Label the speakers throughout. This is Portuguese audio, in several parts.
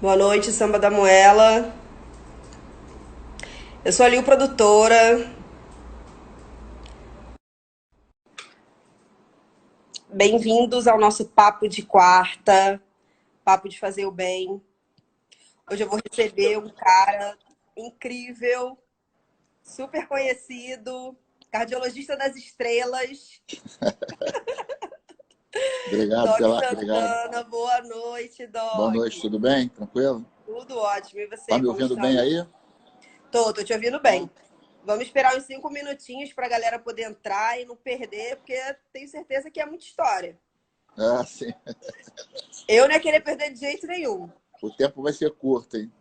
Speaker 1: Boa noite, Samba da Moela. Eu sou a Liu, produtora. Bem-vindos ao nosso papo de quarta, papo de fazer o bem. Hoje eu vou receber um cara incrível, super conhecido, cardiologista das estrelas,
Speaker 2: Obrigado
Speaker 1: Doc
Speaker 2: pela. Obrigado.
Speaker 1: Santana. Boa noite,
Speaker 2: Boa
Speaker 1: Doc.
Speaker 2: noite, tudo bem? Tranquilo?
Speaker 1: Tudo ótimo. E
Speaker 2: Tá
Speaker 1: você,
Speaker 2: me
Speaker 1: como
Speaker 2: ouvindo
Speaker 1: está?
Speaker 2: bem aí?
Speaker 1: Tô te ouvindo bem.
Speaker 2: Bom.
Speaker 1: Vamos esperar uns 5 minutinhos para a galera poder entrar e não perder, porque tenho certeza que é muita história.
Speaker 2: Ah, sim.
Speaker 1: Eu não ia querer perder de jeito nenhum.
Speaker 2: O tempo vai ser curto, hein?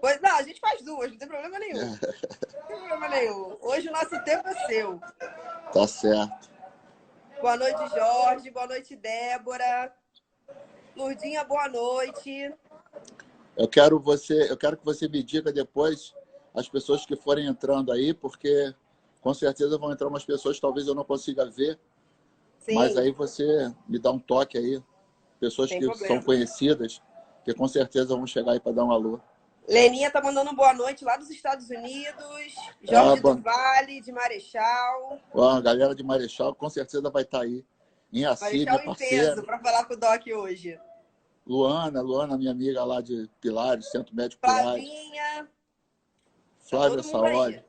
Speaker 1: Pois não, a gente faz duas, não tem problema nenhum. Não tem problema nenhum. Hoje o nosso tempo é seu.
Speaker 2: Tá certo.
Speaker 1: Boa noite, Jorge. Boa noite, Débora. Lurdinha, boa noite.
Speaker 2: Eu quero que você me diga depois as pessoas que forem entrando aí, porque com certeza vão entrar umas pessoas, talvez eu não consiga ver, mas
Speaker 1: Sim,
Speaker 2: aí você me dá um toque aí, pessoas
Speaker 1: sem
Speaker 2: que são
Speaker 1: problema.
Speaker 2: conhecidas, que com certeza vão chegar aí para dar um alô.
Speaker 1: Leninha tá mandando boa noite lá dos Estados Unidos.
Speaker 2: Ah,
Speaker 1: Jorge do Vale, de Marechal.
Speaker 2: a galera de Marechal com certeza vai estar aí. Inhaci, minha
Speaker 1: Marechal em peso
Speaker 2: parceira.
Speaker 1: para falar com o Doc hoje.
Speaker 2: Luana, minha amiga lá de Pilares, Centro Médico Pilares.
Speaker 1: Flavinha, tá
Speaker 2: Flávia
Speaker 1: todo mundo aí.
Speaker 2: Saoli,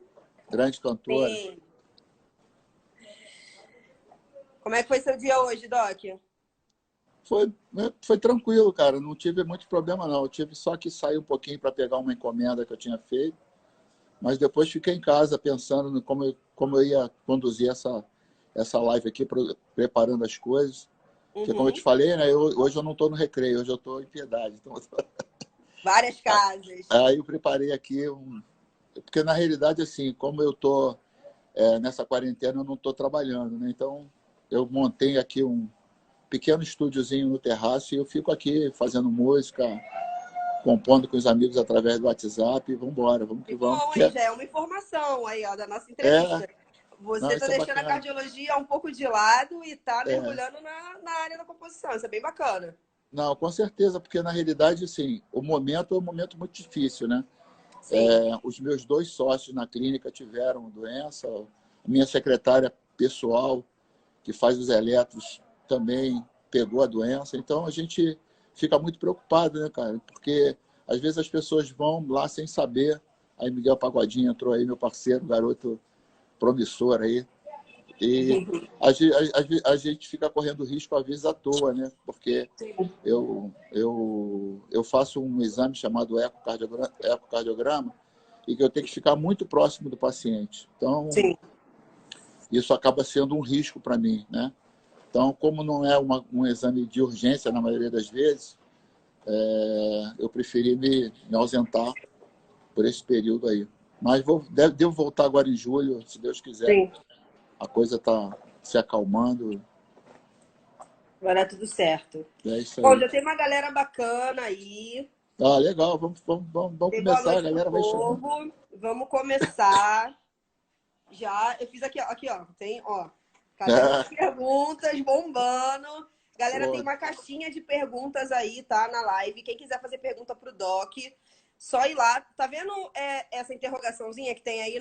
Speaker 2: grande cantora.
Speaker 1: Sim. Como é que foi seu dia hoje, Doc?
Speaker 2: Foi tranquilo, cara. Não tive muito problema, não. Eu tive só que sair um pouquinho para pegar uma encomenda que eu tinha feito. Mas depois fiquei em casa pensando no como eu ia conduzir essa live aqui, preparando as coisas. Porque, como eu te
Speaker 1: Uhum.
Speaker 2: falei, né, hoje eu não estou no Recreio, hoje eu estou em Piedade. Então,
Speaker 1: Várias casas.
Speaker 2: aí eu preparei aqui Porque, na realidade, assim, como eu estou nessa quarentena, eu não estou trabalhando, né? Então, eu montei aqui um pequeno estúdiozinho no terraço e eu fico aqui fazendo música, compondo com os amigos através do WhatsApp. Vamos embora, vamos que
Speaker 1: Que
Speaker 2: vamos.
Speaker 1: bom,
Speaker 2: Porque
Speaker 1: hein? Já é uma informação aí, ó, da nossa
Speaker 2: é,
Speaker 1: entrevista. Você
Speaker 2: não,
Speaker 1: está
Speaker 2: isso é
Speaker 1: deixando a
Speaker 2: bacana.
Speaker 1: cardiologia um pouco de lado e está
Speaker 2: É,
Speaker 1: mergulhando na área da composição. Isso é bem bacana.
Speaker 2: não, com certeza, porque na realidade, assim, o momento é um momento muito difícil, né?
Speaker 1: Sim.
Speaker 2: Os meus dois sócios na clínica tiveram doença, a minha secretária pessoal, que faz os eletros, também pegou a doença. Então a gente fica muito preocupado, né, cara? Porque às vezes as pessoas vão lá sem saber. Aí Miguel Pagodinho entrou aí, meu parceiro, garoto promissor aí. E a gente fica correndo risco, às vezes, à toa, né? Porque
Speaker 1: Sim.
Speaker 2: eu faço um exame chamado ecocardiograma e que eu tenho que ficar muito próximo do paciente. Então,
Speaker 1: Sim.
Speaker 2: isso acaba sendo um risco para mim, né? Então, como não é um exame de urgência na maioria das vezes, eu preferi me ausentar por esse período aí. Mas devo voltar agora em julho, se Deus quiser.
Speaker 1: Sim.
Speaker 2: A coisa está se acalmando.
Speaker 1: Vai dar tudo certo.
Speaker 2: É isso
Speaker 1: Bom,
Speaker 2: aí.
Speaker 1: já tem uma galera bacana aí.
Speaker 2: Ah, legal, vamos
Speaker 1: Dei boa
Speaker 2: começar, a
Speaker 1: noite pro
Speaker 2: galera vai chegando.
Speaker 1: povo. Vamos começar. Já, eu fiz aqui, ó. Tem, ó, caderno de perguntas bombando. Galera, tem
Speaker 2: Pô,
Speaker 1: uma caixinha de perguntas aí, tá? Na live. Quem quiser fazer pergunta pro Doc, só ir lá. Tá vendo essa interrogaçãozinha que tem aí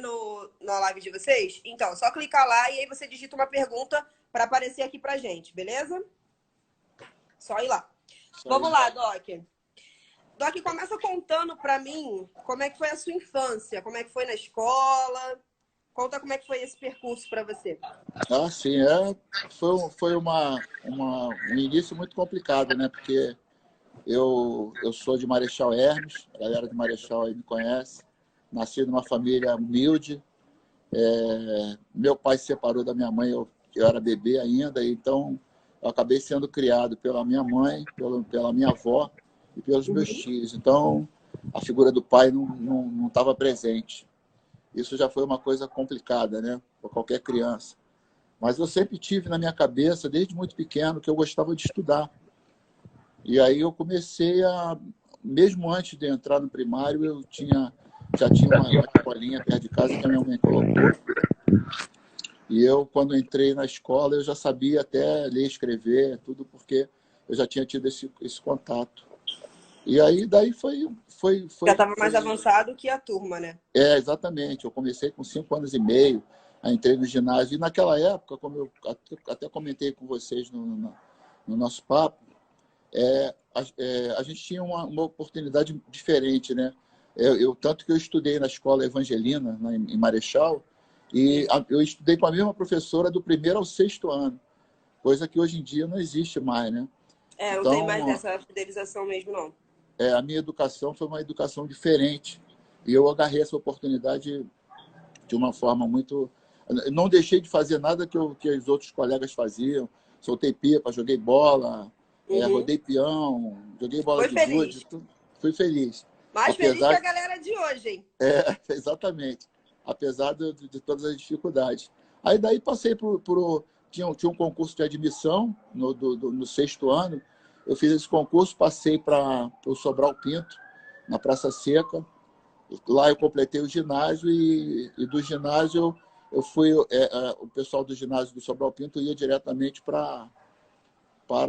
Speaker 1: na live de vocês? Então, só clicar lá e aí você digita uma pergunta para aparecer aqui pra gente, beleza? Só ir lá.
Speaker 2: isso
Speaker 1: Vamos
Speaker 2: aí.
Speaker 1: lá, Doc. Doc, começa contando pra mim como é que foi a sua infância, como é que foi na escola. Conta como é que foi esse percurso para você.
Speaker 2: Ah, sim, foi um início muito complicado, né? Porque eu sou de Marechal Hermes, a galera de Marechal aí me conhece. Nasci numa família humilde. Meu pai se separou da minha mãe, eu era bebê ainda, então eu acabei sendo criado pela minha mãe, pela minha avó e pelos meus
Speaker 1: Uhum.
Speaker 2: tios. Então, a figura do pai não estava presente. Isso já foi uma coisa complicada, né? Para qualquer criança. Mas eu sempre tive na minha cabeça, desde muito pequeno, que eu gostava de estudar. E aí eu comecei mesmo antes de entrar no primário, já tinha uma escolinha perto de casa que a minha mãe colocou. E eu, quando entrei na escola, eu já sabia até ler, escrever, tudo porque eu já tinha tido esse contato. E aí, daí
Speaker 1: Já estava mais
Speaker 2: foi...
Speaker 1: avançado que a turma, né?
Speaker 2: Exatamente. Eu comecei com 5 anos e meio, a entrei no ginásio. E naquela época, como eu até comentei com vocês no nosso papo, a gente tinha uma oportunidade diferente, né? Tanto que eu estudei na escola Evangelina, em Marechal, e eu estudei com a mesma professora do primeiro ao sexto ano, coisa que hoje em dia não existe mais, né?
Speaker 1: Não tem mais
Speaker 2: Então,
Speaker 1: essa fidelização mesmo, não.
Speaker 2: a minha educação foi uma educação diferente, e eu agarrei essa oportunidade de uma forma muito... Eu não deixei de fazer nada que os outros colegas faziam. Soltei pipa, joguei bola,
Speaker 1: Uhum.
Speaker 2: rodei peão, joguei bola
Speaker 1: Foi
Speaker 2: de gude,
Speaker 1: feliz.
Speaker 2: tudo. Fui feliz.
Speaker 1: Mais feliz que a
Speaker 2: Apesar,
Speaker 1: galera de hoje, hein?
Speaker 2: exatamente, apesar de todas as dificuldades. Aí daí passei tinha um concurso de admissão no sexto ano. Eu fiz esse concurso, passei para o Sobral Pinto, na Praça Seca. Lá eu completei o ginásio e do ginásio eu fui... o pessoal do ginásio do Sobral Pinto ia diretamente para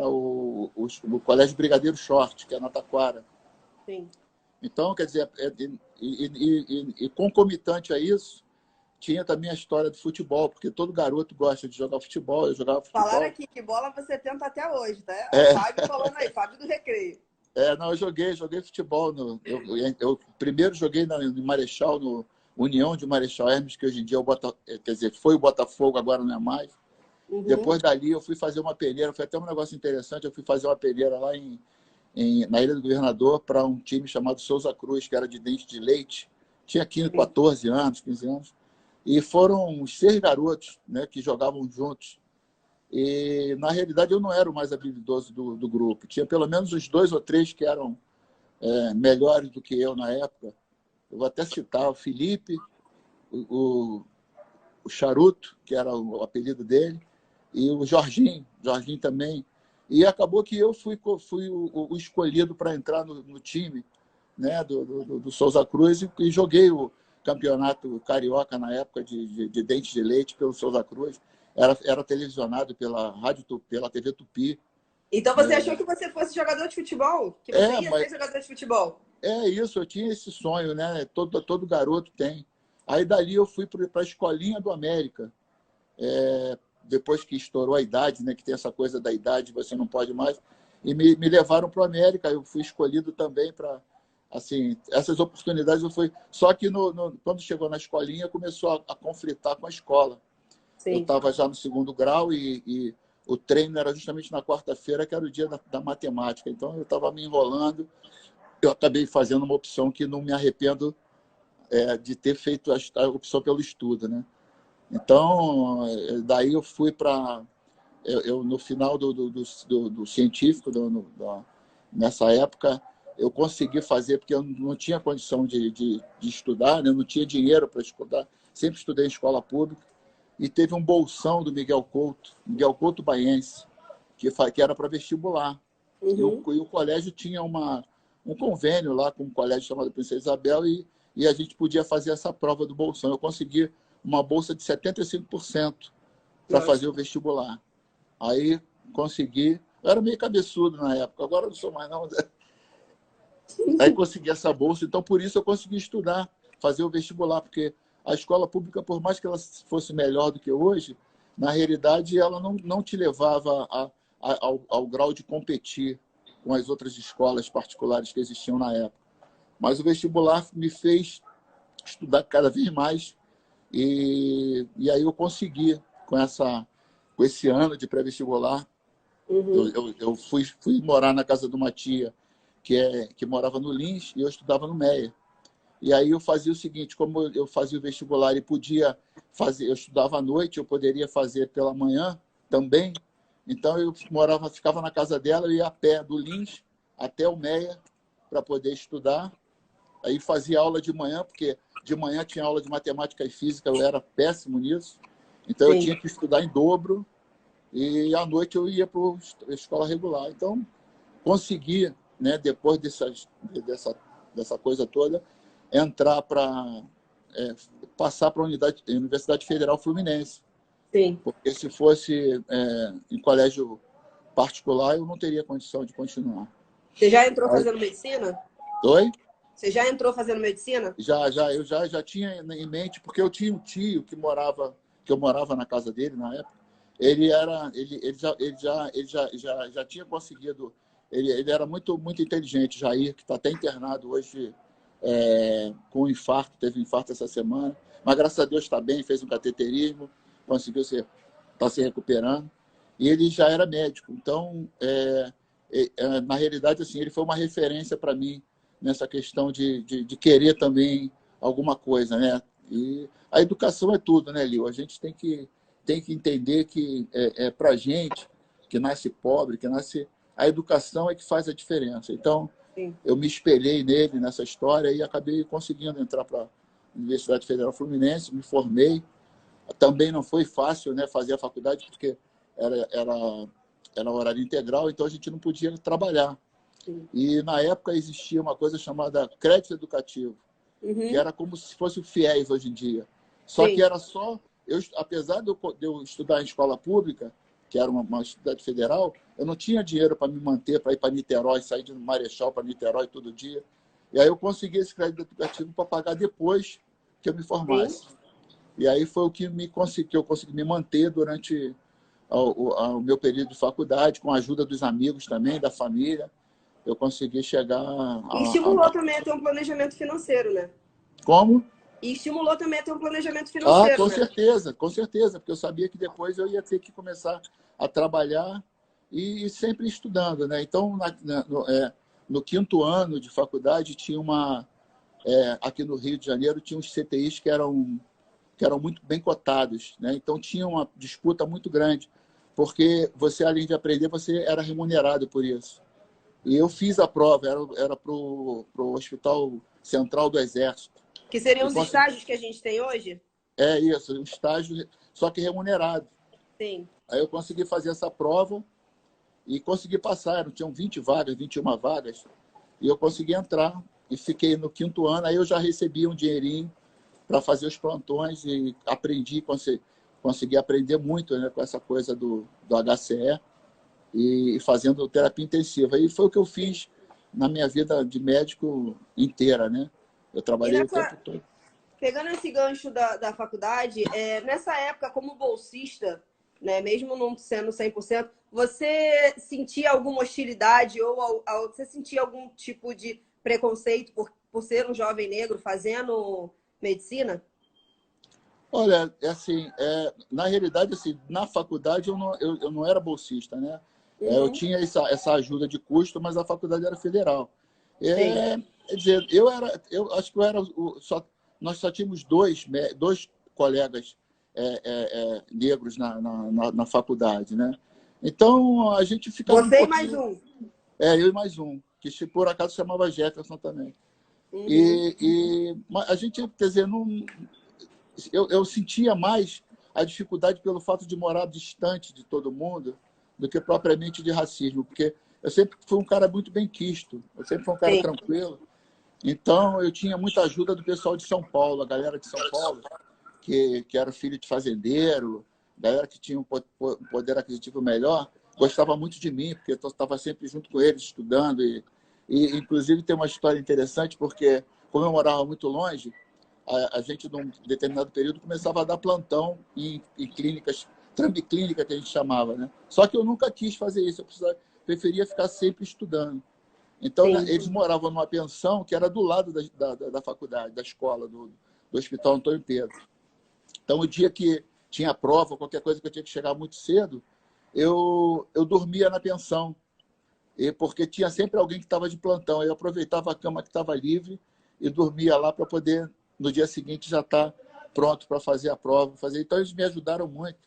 Speaker 2: o Colégio Brigadeiro Short, que é na Taquara.
Speaker 1: Sim.
Speaker 2: Então, quer dizer, concomitante a isso, tinha também a história do futebol, porque todo garoto gosta de jogar futebol, eu jogava
Speaker 1: Falaram
Speaker 2: futebol.
Speaker 1: aqui que bola você tenta até hoje, tá? A
Speaker 2: É,
Speaker 1: Fábio falando aí, Fábio do Recreio.
Speaker 2: não, eu joguei futebol. Eu primeiro joguei em Marechal, no União de Marechal Hermes, que hoje em dia quer dizer, foi o Botafogo, agora não é mais.
Speaker 1: Uhum.
Speaker 2: Depois dali eu fui fazer uma peneira, foi até um negócio interessante, eu fui fazer uma peneira lá na Ilha do Governador para um time chamado Souza Cruz, que era de Dente de Leite. Tinha 15, 14 anos, 15 anos. E foram uns 6 garotos, né, que jogavam juntos. E, na realidade, eu não era o mais habilidoso do grupo. Tinha pelo menos uns 2 ou 3 que eram melhores do que eu na época. Eu vou até citar o Felipe, o, o Charuto, que era o apelido dele, e o Jorginho também. E acabou que eu fui o escolhido para entrar no time, né, do Souza Cruz, e joguei o campeonato carioca na época de Dente de Leite pelo Souza Cruz. Era televisionado pela TV Tupi.
Speaker 1: Então você achou que você fosse jogador de futebol? Que você ia
Speaker 2: Mas
Speaker 1: ser jogador de futebol?
Speaker 2: é isso, eu tinha esse sonho, né? Todo garoto tem. Aí dali eu fui para a Escolinha do América. Depois que estourou a idade, né? Que tem essa coisa da idade, você não pode mais. E me levaram para o América. Eu fui escolhido também para... Assim, essas oportunidades eu fui... Só que quando chegou na escolinha, começou a conflitar com a escola. Eu
Speaker 1: Sim.
Speaker 2: estava já no segundo grau e o treino era justamente na quarta-feira, que era o dia da matemática. Então, eu estava me enrolando. Eu acabei fazendo uma opção que não me arrependo de ter feito a opção pelo estudo, né? Então, daí eu fui para... no final do científico, nessa época, eu consegui fazer, porque eu não tinha condição de estudar, né? Eu não tinha dinheiro para estudar, sempre estudei em escola pública, e teve um bolsão do Miguel Couto Baense, que era para vestibular.
Speaker 1: Uhum.
Speaker 2: E o colégio tinha um convênio lá com um colégio chamado Princesa Isabel, e a gente podia fazer essa prova do bolsão. Eu consegui uma bolsa de 75% para
Speaker 1: Nossa.
Speaker 2: fazer o vestibular. Aí consegui. Eu era meio cabeçudo na época, agora eu não sou mais não. Aí consegui essa bolsa, então por isso eu consegui estudar, fazer o vestibular, porque a escola pública, por mais que ela fosse melhor do que hoje, na realidade ela não te levava ao grau de competir com as outras escolas particulares que existiam na época. Mas o vestibular me fez estudar cada vez mais e aí eu consegui, com esse ano de pré-vestibular,
Speaker 1: Uhum.
Speaker 2: eu fui morar na casa de uma tia que morava no Lins e eu estudava no Meia. E aí eu fazia o seguinte, como eu fazia o vestibular e podia fazer, eu estudava à noite, eu poderia fazer pela manhã também. Então eu ficava na casa dela, eu ia a pé do Lins até o Meia para poder estudar. Aí fazia aula de manhã, porque de manhã tinha aula de matemática e física, eu era péssimo nisso. Então eu
Speaker 1: Sim.
Speaker 2: tinha que estudar em dobro e à noite eu ia para a escola regular. Então consegui, né, depois dessa coisa toda, entrar passar para a Universidade Federal Fluminense.
Speaker 1: Sim.
Speaker 2: Porque se fosse em colégio particular, eu não teria condição de continuar.
Speaker 1: Você já entrou
Speaker 2: Aí,
Speaker 1: fazendo medicina?
Speaker 2: oi?
Speaker 1: Você já entrou fazendo medicina?
Speaker 2: Eu já tinha em mente, porque eu tinha um tio que eu morava na casa dele na época. Ele já tinha conseguido. Ele era muito inteligente, Jair, que está até internado hoje com infarto, teve um infarto essa semana, mas graças a Deus está bem, fez um cateterismo, conseguiu está se recuperando. E ele já era médico, então, na realidade, assim, ele foi uma referência para mim nessa questão de querer também alguma coisa, né? E a educação é tudo, né, Lio? A gente tem que entender que para a gente, que nasce pobre, a educação é que faz a diferença. Então,
Speaker 1: Sim.
Speaker 2: eu me espelhei nele nessa história e acabei conseguindo entrar para a Universidade Federal Fluminense, me formei. Também não foi fácil, né, fazer a faculdade, porque era horário integral, então a gente não podia trabalhar.
Speaker 1: Sim.
Speaker 2: E, na época, existia uma coisa chamada crédito educativo, que
Speaker 1: Uhum.
Speaker 2: era como se fosse o FIES hoje em dia. Só que
Speaker 1: Sim.
Speaker 2: era só... apesar de eu estudar em escola pública, que era uma estudante federal, eu não tinha dinheiro para me manter, para ir para Niterói, sair de Marechal para Niterói todo dia. E aí eu consegui esse crédito educativo para pagar depois que eu me
Speaker 1: Sim.
Speaker 2: formasse. E aí foi o que eu consegui me manter durante o meu período de faculdade, com a ajuda dos amigos também, da família. Eu consegui chegar
Speaker 1: E estimulou também a ter um planejamento financeiro, né?
Speaker 2: Como?
Speaker 1: E estimulou também a ter um planejamento financeiro, né?
Speaker 2: Com certeza, porque eu sabia que depois eu ia ter que começar a trabalhar e sempre estudando, né? Então, no quinto ano de faculdade, tinha aqui no Rio de Janeiro, tinha uns CTIs que eram muito bem cotados, né? Então, tinha uma disputa muito grande, porque você, além de aprender, você era remunerado por isso. E eu fiz a prova, era para o Hospital Central do Exército.
Speaker 1: Que seriam
Speaker 2: E
Speaker 1: os
Speaker 2: consegui,
Speaker 1: estágios que a gente tem hoje?
Speaker 2: é isso, um estágio, só que remunerado.
Speaker 1: Sim.
Speaker 2: Aí eu consegui fazer essa prova e consegui passar. Tinham 20 vagas, 21 vagas. E eu consegui entrar e fiquei no quinto ano. Aí eu já recebi um dinheirinho para fazer os plantões e aprendi, consegui aprender muito, né, com essa coisa do HCE e fazendo terapia intensiva. E foi o que eu fiz na minha vida de médico inteira, né? Eu
Speaker 1: E
Speaker 2: trabalhei o tempo todo.
Speaker 1: pegando esse gancho da faculdade, nessa época, como bolsista, né, mesmo não sendo 100%, você sentia alguma hostilidade ou você sentia algum tipo de preconceito por ser um jovem negro fazendo medicina?
Speaker 2: Olha, assim, na realidade, assim, na faculdade eu não era bolsista, né? Eu
Speaker 1: Uhum.
Speaker 2: tinha essa ajuda de custo, mas a faculdade era federal.
Speaker 1: Sim.
Speaker 2: Quer dizer, eu acho que nós só tínhamos dois colegas negros na faculdade, né? Então a gente ficava um
Speaker 1: Você e mais
Speaker 2: pouquinho,
Speaker 1: um.
Speaker 2: eu e mais um, que por acaso chamava Jefferson também.
Speaker 1: Uhum.
Speaker 2: Mas a gente, quer dizer, não, eu sentia mais a dificuldade pelo fato de morar distante de todo mundo do que propriamente de racismo, porque eu sempre fui um cara muito benquisto, eu sempre fui um cara
Speaker 1: Sim.
Speaker 2: tranquilo. Então, eu tinha muita ajuda do pessoal de São Paulo, a galera de São Paulo, que era filho de fazendeiro, galera que tinha um poder aquisitivo melhor, gostava muito de mim, porque eu estava sempre junto com eles, estudando. Inclusive, tem uma história interessante, porque, como eu morava muito longe, a gente, num determinado período, começava a dar plantão em clínicas, trambiclínica, que a gente chamava, né? Só que eu nunca quis fazer isso, preferia ficar sempre estudando. Então, né,
Speaker 1: Sim.
Speaker 2: eles moravam numa pensão que era do lado da faculdade, da escola, do Hospital Antônio Pedro. Então, o dia que tinha prova, qualquer coisa que eu tinha que chegar muito cedo, eu dormia na pensão, porque tinha sempre alguém que estava de plantão. Eu aproveitava a cama que estava livre e dormia lá para poder, no dia seguinte, já estar pronto para fazer a prova. Então, eles me ajudaram muito.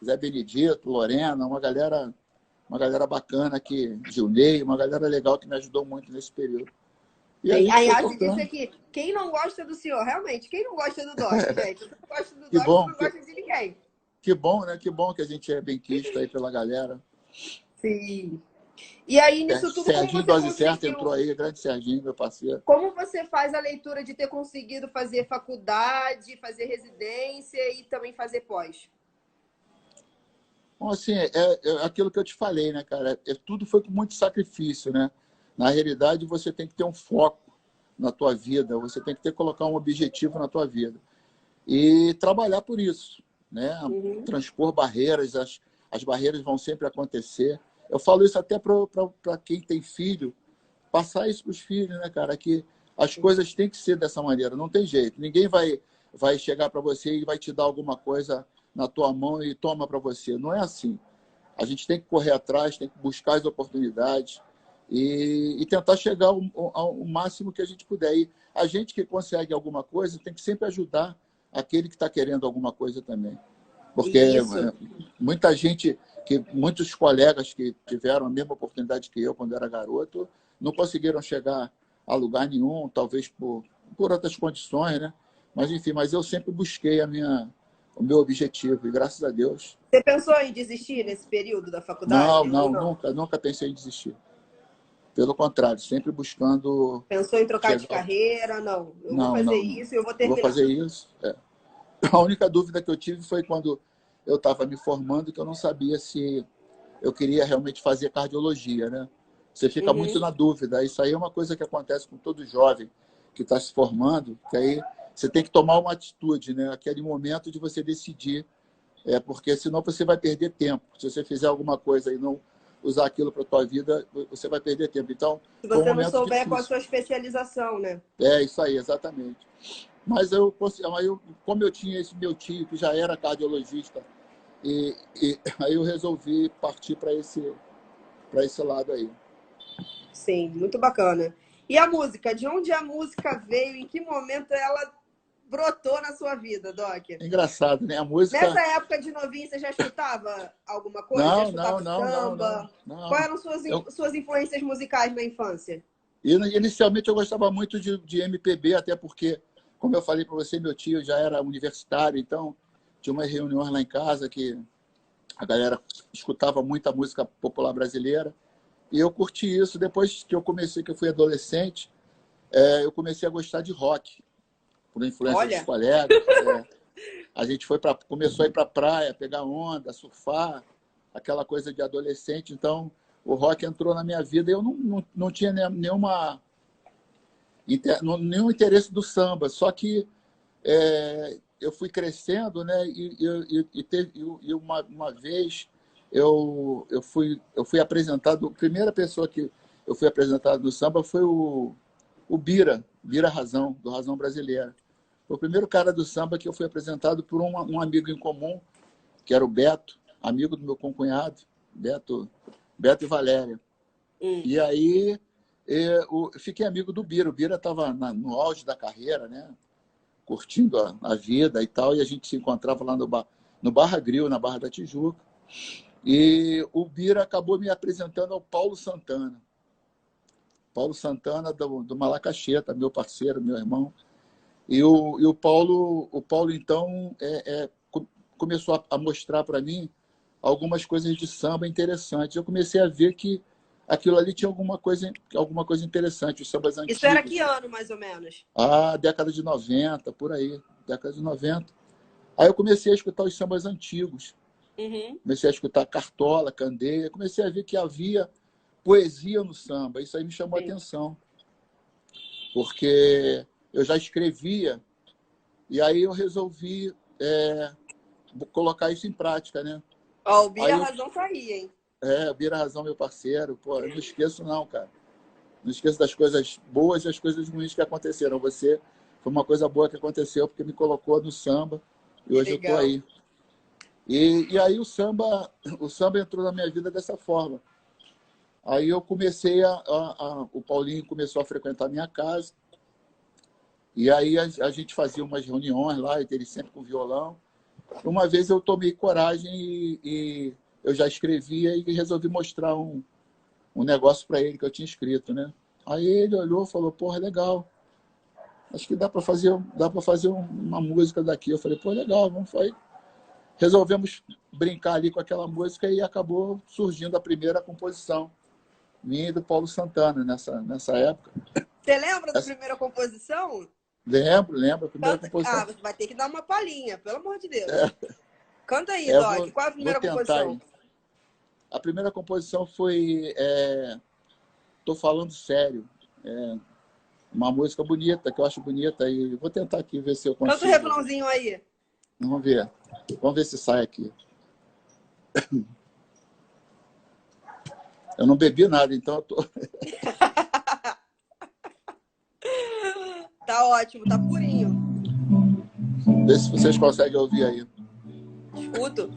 Speaker 2: Zé Benedito, Lorena, uma galera bacana aqui, Gilney, uma galera legal que me ajudou muito nesse período. E a
Speaker 1: Sim.
Speaker 2: gente
Speaker 1: Aí
Speaker 2: foi
Speaker 1: a disse
Speaker 2: tocando.
Speaker 1: aqui, quem não gosta do senhor? Realmente, quem não gosta do Doc, gente? Se não gosta do
Speaker 2: Que
Speaker 1: Doc, você
Speaker 2: bom,
Speaker 1: não gosta de ninguém.
Speaker 2: que bom, né? Que bom que a gente é bem quisto aí pela galera.
Speaker 1: Sim. E aí, nisso tudo, como
Speaker 2: Serginho
Speaker 1: você
Speaker 2: Dose Certa entrou
Speaker 1: conseguiu?
Speaker 2: aí, grande Serginho, meu parceiro.
Speaker 1: Como você faz a leitura de ter conseguido fazer faculdade, fazer residência e também fazer pós?
Speaker 2: Bom, assim, é aquilo que eu te falei, né, cara? Tudo foi com muito sacrifício, né? Na realidade, você tem que ter um foco na tua vida, você tem que colocar um objetivo na tua vida e trabalhar por isso, né? Transpor barreiras, as barreiras vão sempre acontecer. Eu falo isso até para quem tem filho, passar isso para os filhos, né, cara? Que as coisas têm que ser dessa maneira, não tem jeito. Ninguém vai chegar para você e vai te dar alguma coisa na tua mão e toma para você. Não é assim. A gente tem que correr atrás, tem que buscar as oportunidades e tentar chegar ao máximo que a gente puder. E a gente que consegue alguma coisa tem que sempre ajudar aquele que está querendo alguma coisa também. Porque muita gente, muitos colegas que tiveram a mesma oportunidade que eu quando era garoto, não conseguiram chegar a lugar nenhum, talvez por outras condições, né? Mas, enfim, mas eu sempre busquei o meu objetivo e, graças a Deus...
Speaker 1: Você pensou em desistir nesse período da faculdade?
Speaker 2: Não, nunca pensei em desistir. Pelo contrário, sempre buscando...
Speaker 1: Pensou em trocar de carreira? Não, eu vou fazer isso e eu vou
Speaker 2: Eu vou
Speaker 1: terminar.
Speaker 2: fazer isso, A única dúvida que eu tive foi quando eu estava me formando, que eu não sabia se eu queria realmente fazer cardiologia, né? Você fica muito na dúvida. Isso aí é uma coisa que acontece com todo jovem que está se formando, que aí você tem que tomar uma atitude, né? Aquele momento de você decidir, porque senão você vai perder tempo. Se você fizer alguma coisa e não usar aquilo para a tua vida, você vai perder tempo. Então,
Speaker 1: se você não souber qual a sua especialização, né?
Speaker 2: É, isso aí, exatamente. Mas como eu tinha esse meu tio, que já era cardiologista, e aí eu resolvi partir para esse lado aí.
Speaker 1: Sim, muito bacana. E a música? De onde a música veio? Em que momento ela brotou na sua vida, Doc?
Speaker 2: É engraçado, né? A música...
Speaker 1: Nessa época de novinho, você já escutava alguma coisa? Já escutava samba?
Speaker 2: Não.
Speaker 1: Quais eram suas influências musicais na infância?
Speaker 2: Inicialmente eu gostava muito de MPB, até porque, como eu falei para você, meu tio já era universitário, então tinha umas reuniões lá em casa que a galera escutava muita música popular brasileira. E eu curti isso. Depois que eu fui adolescente, eu comecei a gostar de rock, por influência dos colegas. A gente começou a ir para a praia, pegar onda, surfar, aquela coisa de adolescente. Então, o rock entrou na minha vida e eu não tinha nenhum interesse do samba. Só que eu fui crescendo, né? E uma vez eu fui apresentado, a primeira pessoa que eu fui apresentado no samba foi o Bira Razão, do Razão Brasileira. Foi o primeiro cara do samba que eu fui apresentado por um amigo em comum, que era o Beto, amigo do meu concunhado, Beto e Valéria. E aí eu fiquei amigo do Bira. O Bira estava no auge da carreira, né? Curtindo a vida e tal, e a gente se encontrava lá no Barra Grill, na Barra da Tijuca. E o Bira acabou me apresentando ao Paulo Santana. Paulo Santana do Malacacheta, meu parceiro, meu irmão. E o Paulo, então, começou a mostrar para mim algumas coisas de samba interessantes. Eu comecei a ver que aquilo ali tinha alguma coisa interessante, os sambas antigos.
Speaker 1: Isso era que ano, mais ou menos?
Speaker 2: Década de 90, por aí. Década de 90. Aí eu comecei a escutar os sambas antigos. Comecei a escutar Cartola, Candeia. Comecei a ver que havia poesia no samba. Isso aí me chamou a atenção. Porque eu já escrevia e aí eu resolvi colocar isso em prática, né?
Speaker 1: O Bira Razão tá aí, hein?
Speaker 2: O Bira Razão, meu parceiro. Pô, eu não esqueço não, cara. Não esqueço das coisas boas e das coisas ruins que aconteceram. Você foi uma coisa boa que aconteceu porque me colocou no samba e hoje eu tô aí. E aí o samba entrou na minha vida dessa forma. Aí eu comecei o Paulinho começou a frequentar a minha casa. E aí a gente fazia umas reuniões lá, ele sempre com violão. Uma vez eu tomei coragem e eu já escrevia e resolvi mostrar um negócio para ele que eu tinha escrito, né? Aí ele olhou e falou, porra, legal. Acho que dá para fazer uma música daqui. Eu falei, pô, legal, vamos fazer. Resolvemos brincar ali com aquela música e acabou surgindo a primeira composição minha e do Paulo Santana nessa época.
Speaker 1: Você lembra da primeira composição?
Speaker 2: Lembro. A primeira composição.
Speaker 1: Você vai ter que dar uma palhinha, pelo amor de Deus. Canta aí, Doc. Qual é a primeira composição?
Speaker 2: A primeira composição foi tô falando sério. É uma música bonita, que eu acho bonita. E vou tentar aqui ver se eu
Speaker 1: Canta o
Speaker 2: consigo.
Speaker 1: refrãozinho aí.
Speaker 2: Vamos ver. Vamos ver se sai aqui. Eu não bebi nada, então eu tô...
Speaker 1: Tá ótimo, tá purinho.
Speaker 2: Vê se vocês conseguem ouvir aí.
Speaker 1: Escuto.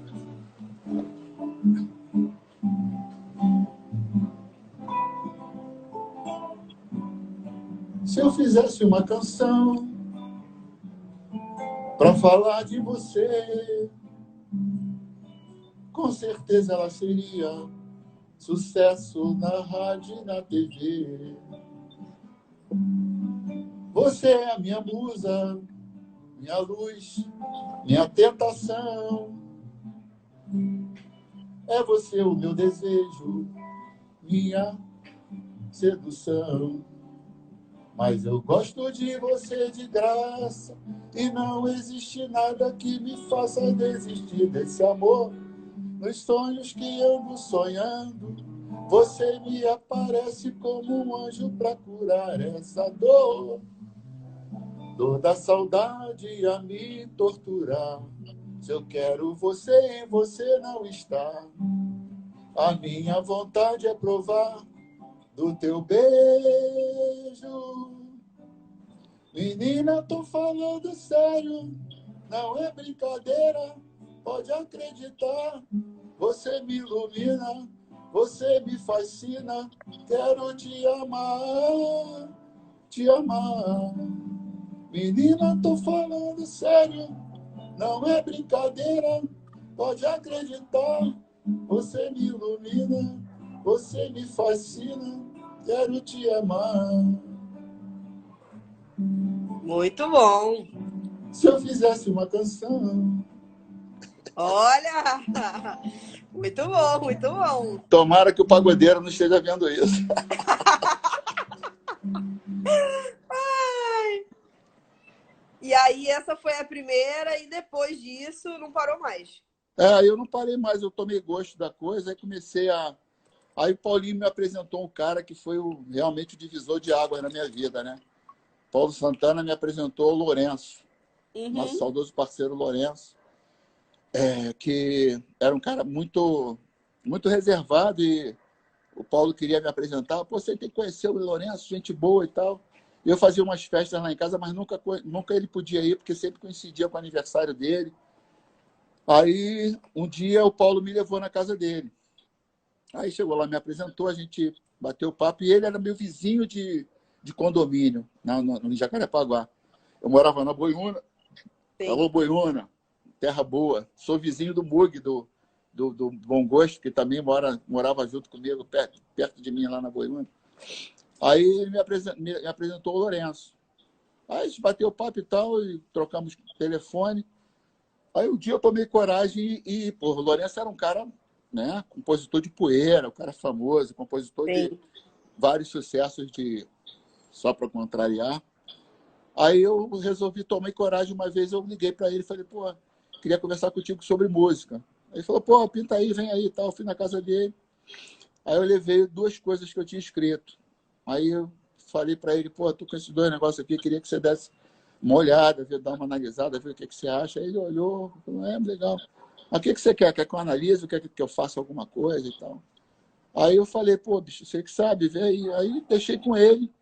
Speaker 2: Se eu fizesse uma canção para falar de você, com certeza ela seria sucesso na rádio e na TV. Você é a minha musa, minha luz, minha tentação. É você o meu desejo, minha sedução. Mas eu gosto de você de graça e não existe nada que me faça desistir desse amor. Nos sonhos que ando sonhando, você me aparece como um anjo para curar essa dor. Dor da saudade a me torturar. Se eu quero você e você não está, a minha vontade é provar do teu beijo. Menina, tô falando sério, não é brincadeira, pode acreditar. Você me ilumina, você me fascina, quero te amar, te amar. Menina, tô falando sério, não é brincadeira, pode acreditar. Você me ilumina, você me fascina, quero te amar.
Speaker 1: Muito bom.
Speaker 2: Se eu fizesse uma canção...
Speaker 1: Olha! Muito bom, muito bom.
Speaker 2: Tomara que o pagodeiro não esteja vendo isso.
Speaker 1: E aí, essa foi a primeira, e depois disso, não parou mais.
Speaker 2: Eu não parei mais, eu tomei gosto da coisa, aí comecei a... Aí o Paulinho me apresentou um cara que foi realmente o divisor de águas na minha vida, né? Paulo Santana me apresentou o Lourenço, nosso saudoso parceiro Lourenço, que era um cara muito, muito reservado, e o Paulo queria me apresentar. Pô, você tem que conhecer o Lourenço, gente boa e tal. E eu fazia umas festas lá em casa, mas nunca ele podia ir, porque sempre coincidia com o aniversário dele. Aí, um dia, o Paulo me levou na casa dele. Aí chegou lá, me apresentou, a gente bateu papo, e ele era meu vizinho de condomínio, no Jacarepaguá. Eu morava na Boiúna. Alô, Boiúna, terra boa. Sou vizinho do Mug, do Bom Gosto, que também morava junto comigo, perto de mim, lá na Boiúna. Aí ele me apresentou o Lourenço. Aí a gente bateu papo e tal, e trocamos telefone. Aí um dia eu tomei coragem pô, o Lourenço era um cara, né, compositor de Poeira, um cara famoso, compositor de vários sucessos Só para Contrariar. Aí eu tomei coragem uma vez, eu liguei para ele e falei, pô, queria conversar contigo sobre música. Aí ele falou, pô, pinta aí, vem aí e tal. Eu fui na casa dele. Aí eu levei 2 coisas que eu tinha escrito. Aí eu falei para ele, pô, tô com esses 2 negócios aqui, queria que você desse uma olhada, dar uma analisada, ver o que você acha. Aí ele olhou, falou, legal. Mas o que você quer? Quer que eu analise? Quer que eu faça alguma coisa e tal? Aí eu falei, pô, bicho, você que sabe, vê aí. Aí deixei com ele,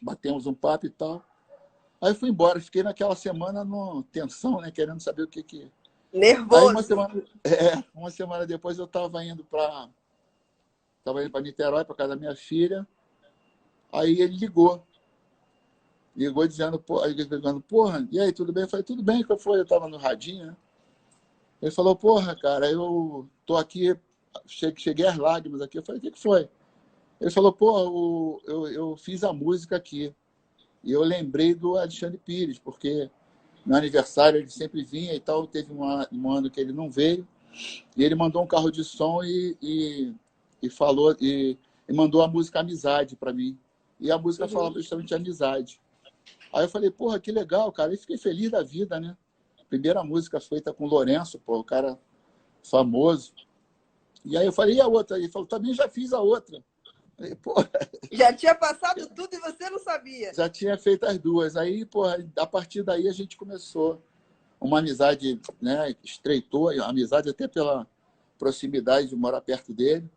Speaker 2: batemos um papo e tal. Aí fui embora, fiquei naquela semana no tensão, né, querendo saber o que... Aí
Speaker 1: Nervoso.
Speaker 2: uma semana depois eu estava indo para Niterói, para casa da minha filha. Aí ele ligou dizendo, porra, e aí, tudo bem? Eu falei, tudo bem, que foi? Eu estava no radinho, né? Ele falou, porra, cara, eu tô aqui, cheguei às lágrimas aqui. Eu falei, o que foi? Ele falou, pô, eu fiz a música aqui. E eu lembrei do Alexandre Pires, porque no aniversário ele sempre vinha e tal. Teve um ano que ele não veio. E ele mandou um carro de som e falou, e mandou a música Amizade para mim. E a música falava justamente de amizade. Aí eu falei, porra, que legal, cara. E fiquei feliz da vida, né? Primeira música feita com o Lourenço, pô, o cara famoso. E aí eu falei, e a outra? Ele falou, também já fiz a outra. Aí, pô,
Speaker 1: Já tinha passado tudo e você não sabia.
Speaker 2: já tinha feito as duas. Aí, pô, a partir daí a gente começou uma amizade, né? Estreitou a amizade até pela proximidade de morar perto dele.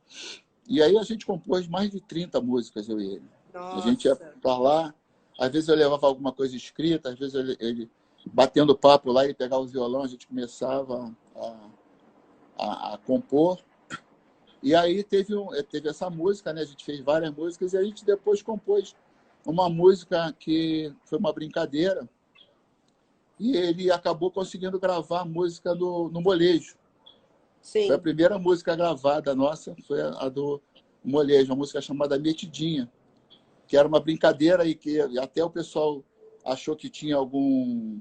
Speaker 2: E aí a gente compôs mais de 30 músicas, eu e ele. A gente ia
Speaker 1: Nossa.
Speaker 2: para lá, às vezes eu levava alguma coisa escrita, às vezes ele batendo papo lá, ele pegava o violão, a gente começava a compor. E aí teve essa música, né? A gente fez várias músicas e a gente depois compôs uma música que foi uma brincadeira e ele acabou conseguindo gravar a música no molejo. Foi a
Speaker 1: Sim.
Speaker 2: primeira música gravada nossa, foi a do molejo, uma música chamada Metidinha, que era uma brincadeira e que até o pessoal achou que tinha algum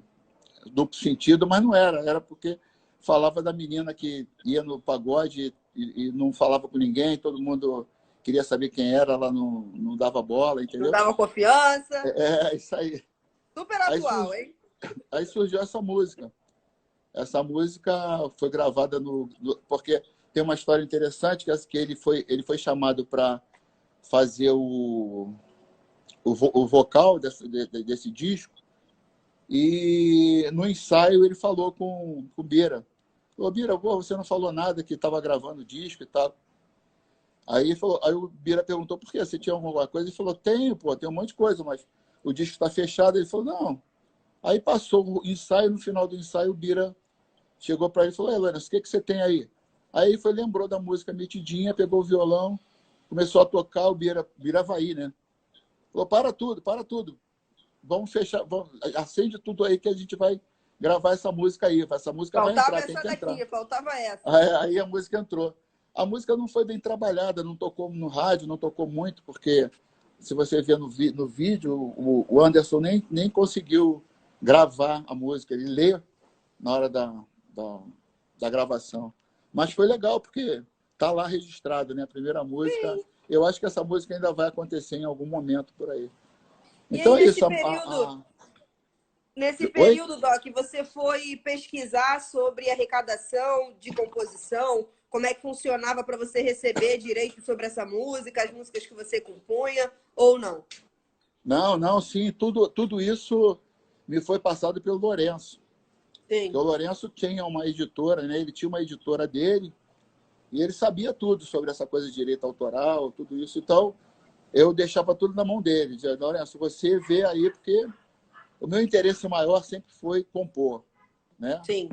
Speaker 2: duplo sentido, mas não era. Era porque falava da menina que ia no pagode e não falava com ninguém, todo mundo queria saber quem era, ela não dava bola,
Speaker 1: Não
Speaker 2: entendeu?
Speaker 1: dava confiança.
Speaker 2: Isso aí.
Speaker 1: Super
Speaker 2: Aí,
Speaker 1: atual, hein?
Speaker 2: aí surgiu essa música. Essa música foi gravada porque tem uma história interessante que ele foi chamado para fazer o vocal desse disco. E no ensaio ele falou com o Bira. Falou, Bira, pô, você não falou nada que estava gravando o disco e tal. Aí o Bira perguntou por quê? Você tinha alguma coisa? Ele falou, tenho, pô, tem um monte de coisa, mas o disco está fechado. Ele falou, não. Aí passou o ensaio, no final do ensaio, o Bira chegou para ele e falou, Lourenço, o que você tem aí? Aí ele lembrou da música Metidinha, pegou o violão, começou a tocar, o Bira Havaí, né? Falou, para tudo. Vamos fechar, acende tudo aí que a gente vai gravar essa música aí. Essa música vai
Speaker 1: Faltava
Speaker 2: entrar, tem
Speaker 1: essa
Speaker 2: que entrar.
Speaker 1: daqui, faltava essa.
Speaker 2: Aí a música entrou. A música não foi bem trabalhada, não tocou no rádio, não tocou muito, porque se você ver no vídeo, o Anderson nem conseguiu gravar a música, ele lê na hora da gravação. Mas foi legal, porque tá lá registrado, né? A primeira música.
Speaker 1: Sim.
Speaker 2: Eu acho que essa música ainda vai acontecer em algum momento por aí.
Speaker 1: E aí,
Speaker 2: Então é isso.
Speaker 1: nesse
Speaker 2: Oi?
Speaker 1: período, Doc, você foi pesquisar sobre arrecadação de composição, como é que funcionava para você receber direito sobre essa música, as músicas que você compunha, ou não?
Speaker 2: Não, sim, tudo isso me foi passado pelo Lourenço. Porque
Speaker 1: Sim,
Speaker 2: o Lourenço tinha uma editora, né? Ele tinha uma editora dele e ele sabia tudo sobre essa coisa de direito autoral, tudo isso. Então, eu deixava tudo na mão dele. Dizia, Lourenço, você vê aí, porque o meu interesse maior sempre foi compor, né?
Speaker 1: sim,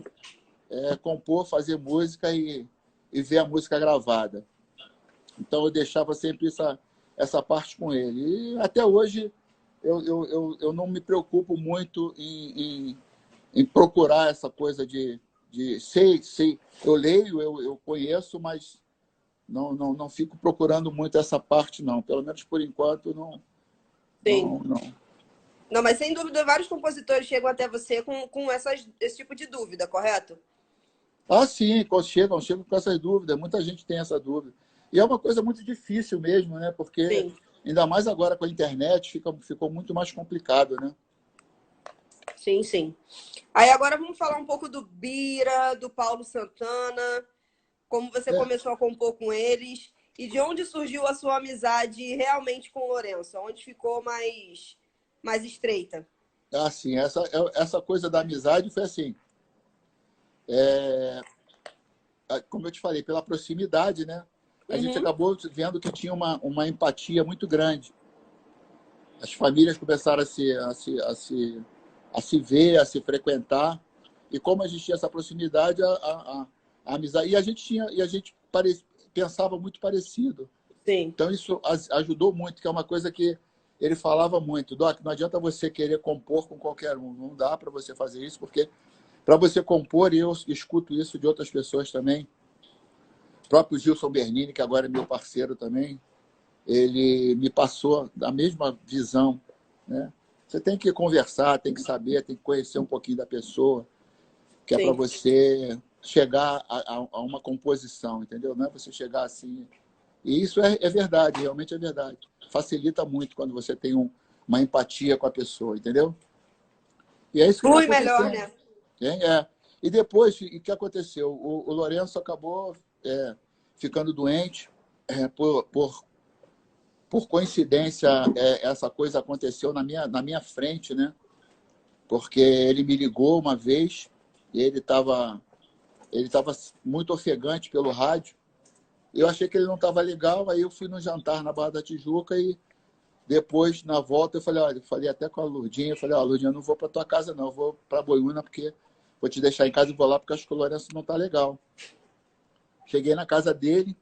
Speaker 2: Compor, fazer música e ver a música gravada. Então, eu deixava sempre essa parte com ele. E até hoje, eu não me preocupo muito em procurar essa coisa de sei. Eu leio, eu conheço, mas não fico procurando muito essa parte, não. Pelo menos por enquanto, não.
Speaker 1: sim.
Speaker 2: Não.
Speaker 1: Não, mas sem dúvida, vários compositores chegam até você com esse tipo de dúvida, correto?
Speaker 2: Ah, sim, chegam com essas dúvidas. Muita gente tem essa dúvida. E é uma coisa muito difícil mesmo, né? Porque,
Speaker 1: Sim,
Speaker 2: ainda mais agora com a internet, ficou muito mais complicado, né?
Speaker 1: sim, sim. Aí agora vamos falar um pouco do Bira, do Paulo Santana, como você
Speaker 2: É,
Speaker 1: começou a compor com eles e de onde surgiu a sua amizade realmente com o Lourenço, onde ficou mais estreita.
Speaker 2: assim, essa coisa da amizade foi assim, como eu te falei, pela proximidade, né? A gente
Speaker 1: Uhum,
Speaker 2: acabou vendo que tinha uma empatia muito grande. As famílias começaram a se ver, a se frequentar. E como a gente tinha essa proximidade, a amizade. E a gente pensava muito parecido.
Speaker 1: sim,
Speaker 2: Então, isso ajudou muito, que é uma coisa que ele falava muito. Doc, não adianta você querer compor com qualquer um. Não dá para você fazer isso, porque para você compor, e eu escuto isso de outras pessoas também, o próprio Gilson Bernini, que agora é meu parceiro também, ele me passou a mesma visão, né? Você tem que conversar, tem que saber, tem que conhecer um pouquinho da pessoa, que é para
Speaker 1: sim,
Speaker 2: você chegar a uma composição, entendeu? Não é você chegar assim. E isso é verdade, realmente é verdade. Facilita muito quando você tem uma empatia com a pessoa, entendeu? E é isso que está
Speaker 1: flui melhor,
Speaker 2: acontecendo.
Speaker 1: né?
Speaker 2: E depois, o que aconteceu? O Lourenço acabou ficando doente por por coincidência, essa coisa aconteceu na minha frente, né? Porque ele me ligou uma vez e ele tava muito ofegante pelo rádio. Eu achei que ele não estava legal, aí eu fui no jantar na Barra da Tijuca e depois, na volta, eu falei até com a Lurdinha, eu falei, ó, Lurdinha, eu não vou para tua casa não, eu vou para Boiúna porque vou te deixar em casa e vou lá porque acho que o Lourenço não tá legal. Cheguei na casa dele,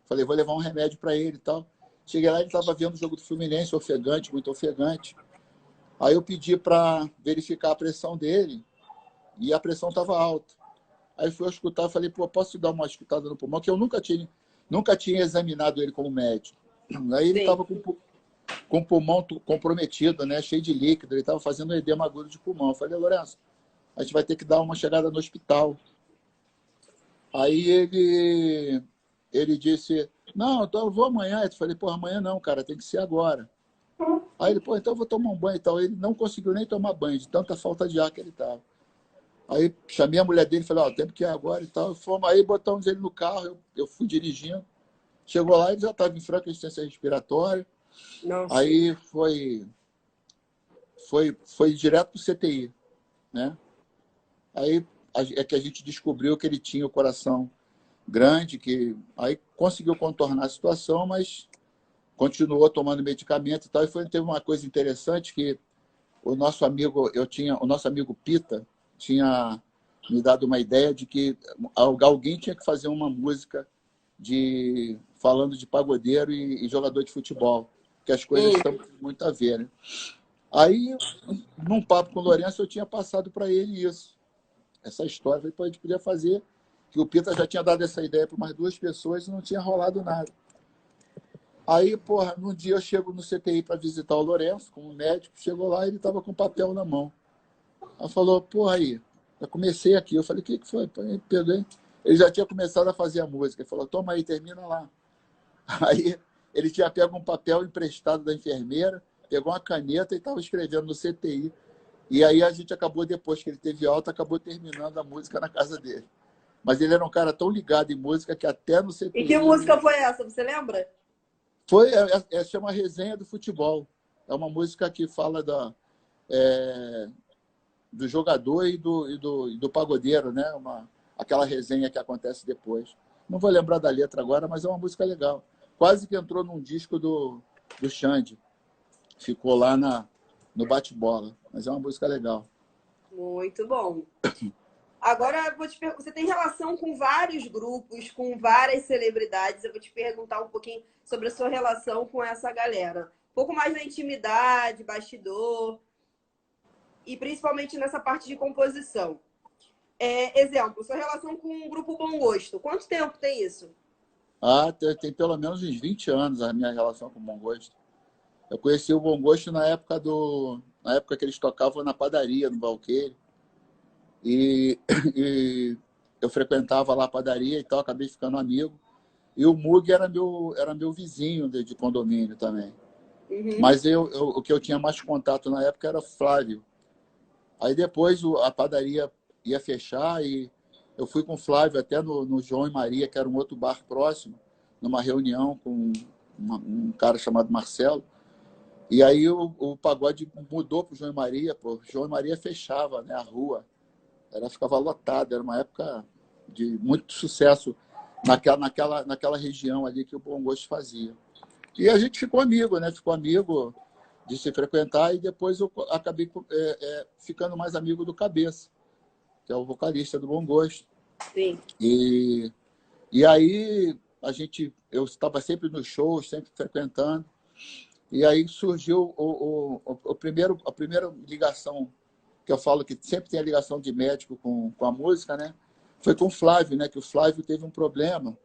Speaker 2: falei, vou levar um remédio para ele e tal. Cheguei lá, ele estava vendo o jogo do Fluminense, ofegante, muito ofegante. Aí eu pedi para verificar a pressão dele e a pressão estava alta. Aí fui escutar, falei, pô, posso te dar uma escutada no pulmão? Que eu nunca tinha examinado ele como médico. Aí ele
Speaker 1: Sim.
Speaker 2: estava com o pulmão comprometido, né? Cheio de líquido, ele estava fazendo um edema agudo de pulmão. Eu falei, Lourenço, a gente vai ter que dar uma chegada no hospital. Aí ele disse, não, então eu vou amanhã. Eu falei, pô, amanhã não, cara, tem que ser agora. Aí ele, pô, então eu vou tomar um banho e tal. Ele não conseguiu nem tomar banho, de tanta falta de ar que ele estava. Aí chamei a mulher dele e falei, ó, tem que ir agora e tal. Fomos aí, botamos ele no carro, eu fui dirigindo. Chegou lá, ele já estava em franca insuficiência respiratória.
Speaker 1: Nossa.
Speaker 2: Aí foi direto para o CTI, né? Aí é que a gente descobriu que ele tinha o coração grande, que aí conseguiu contornar a situação, mas continuou tomando medicamento e tal. E teve uma coisa interessante que o nosso amigo Pita tinha me dado uma ideia de que alguém tinha que fazer uma música falando de pagodeiro e jogador de futebol, que as coisas estão muito a ver, né? Aí, num papo com o Lourenço, eu tinha passado para ele isso, essa história. Falei, pô, a gente podia fazer, que o Pita já tinha dado essa ideia para umas 2 pessoas e não tinha rolado nada. Aí, porra, num dia eu chego no CTI para visitar o Lourenço, como médico, chegou lá e ele estava com papel na mão. Ela falou, porra, aí, eu comecei aqui. Eu falei, o que foi? Ele peguei. Ele já tinha começado a fazer a música. Ele falou, toma aí, termina lá. Aí ele tinha pego um papel emprestado da enfermeira, pegou uma caneta e estava escrevendo no CTI. E aí a gente acabou, depois que ele teve alta, acabou terminando a música na casa dele. Mas ele era um cara tão ligado em música que até no
Speaker 1: E que
Speaker 2: CTI...
Speaker 1: música foi essa? Você lembra?
Speaker 2: Chama Resenha do Futebol. É uma música que fala do jogador e do pagodeiro, né? Aquela resenha que acontece depois. Não vou lembrar da letra agora, mas é uma música legal. Quase que entrou num disco do Xande. Ficou lá no bate-bola. Mas é uma música legal.
Speaker 1: Muito bom. Agora, eu vou te perguntar, você tem relação com vários grupos, com várias celebridades. Eu vou te perguntar um pouquinho sobre a sua relação com essa galera. Um pouco mais na intimidade, bastidor, e principalmente nessa parte de composição. Exemplo, sua relação com o Grupo Bom Gosto. Quanto tempo tem isso?
Speaker 2: Tem pelo menos uns 20 anos a minha relação com o Bom Gosto. Eu conheci o Bom Gosto na época que eles tocavam na padaria, no Valqueire. E eu frequentava lá a padaria e tal, acabei ficando amigo. E o Mug era meu vizinho de condomínio também.
Speaker 1: Uhum.
Speaker 2: Mas o que eu tinha mais contato na época era Flávio. Aí depois a padaria ia fechar e eu fui com o Flávio até no João e Maria, que era um outro bar próximo, numa reunião com um cara chamado Marcelo. E aí o pagode mudou para o João e Maria. Pô. João e Maria fechava, né, a rua. Ela ficava lotada. Era uma época de muito sucesso naquela região ali que o Bom Gosto fazia. E a gente ficou amigo, né? Ficou amigo de se frequentar e depois eu acabei ficando mais amigo do Cabeça, que é o vocalista do Bom Gosto.
Speaker 1: Sim.
Speaker 2: E aí eu estava sempre nos shows, sempre frequentando. E aí surgiu a primeira ligação, que eu falo que sempre tem a ligação de médico com a música, né? Foi com o Flávio, né? Que o Flávio teve um problema.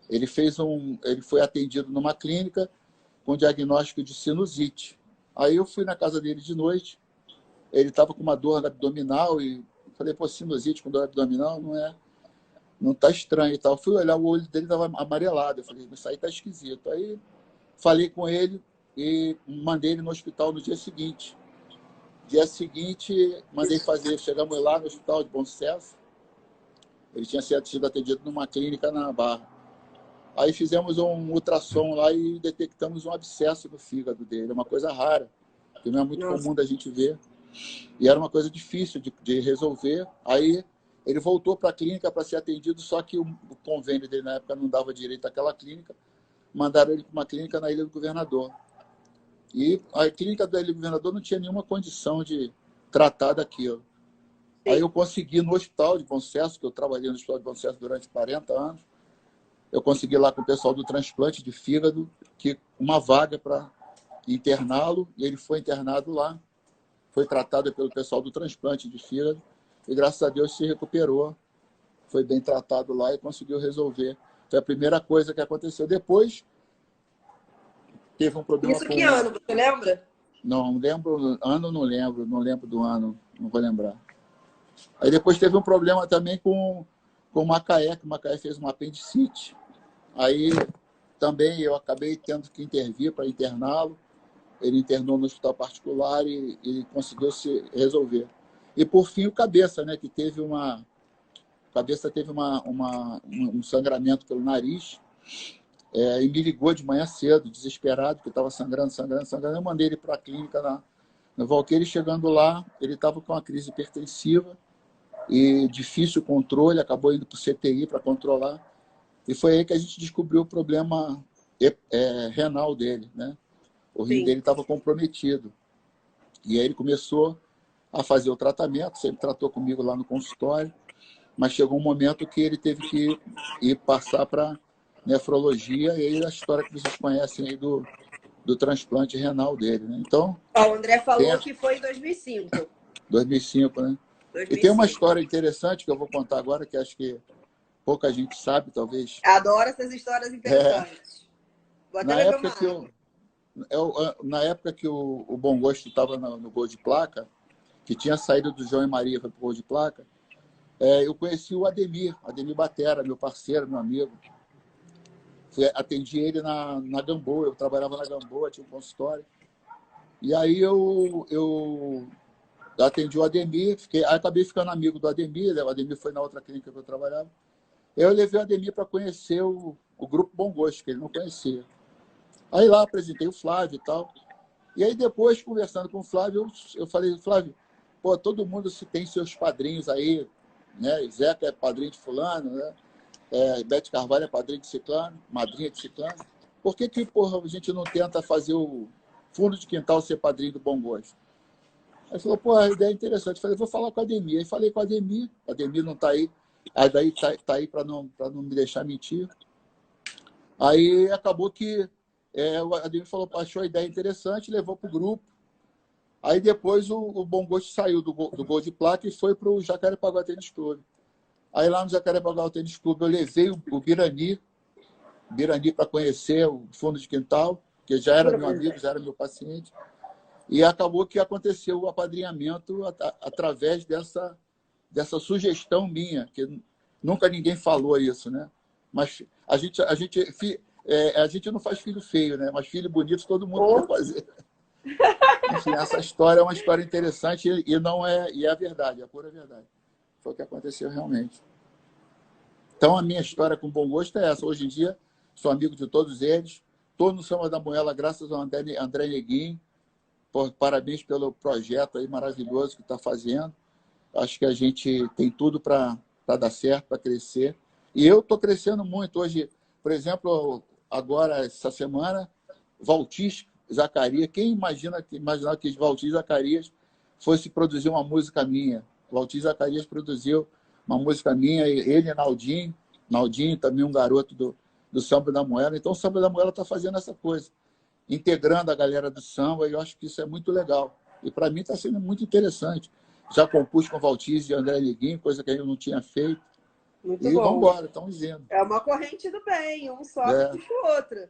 Speaker 2: Ele foi atendido numa clínica com diagnóstico de sinusite. Aí eu fui na casa dele de noite, ele estava com uma dor abdominal e falei, pô, sinusite com dor abdominal não tá estranho e tal. Fui olhar, o olho dele estava amarelado. Eu falei, isso aí tá esquisito. Aí falei com ele e mandei ele no hospital no dia seguinte. Dia seguinte, mandei fazer, chegamos lá no hospital de Bom Sucesso. Ele tinha sido atendido numa clínica na Barra. Aí fizemos um ultrassom lá e detectamos um abscesso no fígado dele. É uma coisa rara, que não é muito
Speaker 1: Nossa.
Speaker 2: comum da gente ver. E era uma coisa difícil de resolver. Aí ele voltou para a clínica para ser atendido, só que o convênio dele na época não dava direito àquela clínica. Mandaram ele para uma clínica na Ilha do Governador. E a clínica da Ilha do Governador não tinha nenhuma condição de tratar daquilo.
Speaker 1: Sim.
Speaker 2: Aí eu consegui no Hospital de Bom Sucesso, que eu trabalhei no Hospital de Bom Sucesso durante 40 anos, eu consegui lá com o pessoal do transplante de fígado que uma vaga para interná-lo, e ele foi internado lá, foi tratado pelo pessoal do transplante de fígado, e graças a Deus se recuperou, foi bem tratado lá e conseguiu resolver. Foi a primeira coisa que aconteceu. Depois, teve um problema
Speaker 1: Isso que
Speaker 2: com...
Speaker 1: ano, você lembra?
Speaker 2: Não lembro, ano não lembro do ano, não vou lembrar. Aí depois teve um problema também com o Macaé, que o Macaé fez uma apendicite. Aí também eu acabei tendo que intervir para interná-lo. Ele internou no hospital particular e conseguiu se resolver. E por fim o Cabeça, né, que teve uma... O Cabeça teve um sangramento pelo nariz, e me ligou de manhã cedo, desesperado, porque estava sangrando. Eu mandei ele para a clínica no Valqueire. Chegando lá, ele estava com uma crise hipertensiva e difícil controle, acabou indo para o CTI para controlar. E foi aí que a gente descobriu o problema renal dele, né? O rim
Speaker 1: Sim.
Speaker 2: dele estava comprometido. E aí ele começou a fazer o tratamento, sempre tratou comigo lá no consultório, mas chegou um momento que ele teve que ir passar para nefrologia, e aí a história que vocês conhecem aí do transplante renal dele, né? Então,
Speaker 1: Ó, o André falou
Speaker 2: tem
Speaker 1: que foi em 2005.
Speaker 2: 2005, né? E tem uma história interessante que eu vou contar agora, que acho que pouca gente sabe, talvez.
Speaker 1: Adoro essas histórias interessantes. Vou até
Speaker 2: Na
Speaker 1: beber
Speaker 2: época
Speaker 1: uma
Speaker 2: que
Speaker 1: água.
Speaker 2: na época que o Bom Gosto estava no Gol de Placa, que tinha saído do João e Maria para o Gol de Placa, eu conheci o Ademir Batera, meu parceiro, meu amigo. Atendi ele na Gamboa, eu trabalhava na Gamboa, tinha um consultório. E aí eu atendi o Ademir, aí acabei ficando amigo do Ademir, né? O Ademir foi na outra clínica que eu trabalhava. Eu levei o Ademir para conhecer o Grupo Bom Gosto, que ele não conhecia. Aí lá apresentei o Flávio e tal. E aí depois, conversando com o Flávio, eu falei, Flávio, pô, todo mundo tem seus padrinhos aí, né? Zeca é padrinho de fulano, né? Bete Carvalho é padrinho de ciclano, madrinha de ciclano. Por que porra, a gente não tenta fazer o fundo de quintal ser padrinho do Bom Gosto? Aí falou, pô, a ideia é interessante. Eu falei, vou falar com a Ademir. Aí falei com a Ademir não está aí. Aí daí tá aí para não me deixar mentir. Aí acabou que o Ademir falou, achou a ideia interessante, levou para o grupo. Aí depois o Bom Gosto saiu do Gol de Placa e foi para o Jacarepaguá Tênis Clube. Aí lá no Jacarepaguá Tênis Clube eu levei o Birani para conhecer o fundo de quintal, que já era meu amigo, já era meu paciente. E acabou que aconteceu o apadrinhamento através dessa sugestão minha, que nunca ninguém falou isso, né? Mas a gente não faz filho feio, né? Mas filho bonito todo mundo quer fazer. Enfim, essa história é uma história interessante e é a verdade, é a pura verdade. Foi o que aconteceu realmente. Então, a minha história com Bom Gosto é essa. Hoje em dia, sou amigo de todos eles. Estou no Samba da Moela graças ao André Neguinho. Parabéns pelo projeto aí maravilhoso que está fazendo. Acho que a gente tem tudo para dar certo, para crescer. E eu estou crescendo muito. Hoje, por exemplo, agora, essa semana, Valtis Zacarias. Quem imaginava que Valtis Zacarias fosse produzir uma música minha? Valtis Zacarias produziu uma música minha, ele e Naldinho também um garoto do Samba da Moela. Então, o Samba da Moela está fazendo essa coisa, integrando a galera do samba, e eu acho que isso é muito legal. E para mim está sendo muito interessante. Já compus com Valtis e André Neguinho, coisa que eu não tinha feito.
Speaker 1: Muito
Speaker 2: e
Speaker 1: bom.
Speaker 2: Vamos embora, estamos indo.
Speaker 1: É uma corrente do bem, um sobe e puxa o outro.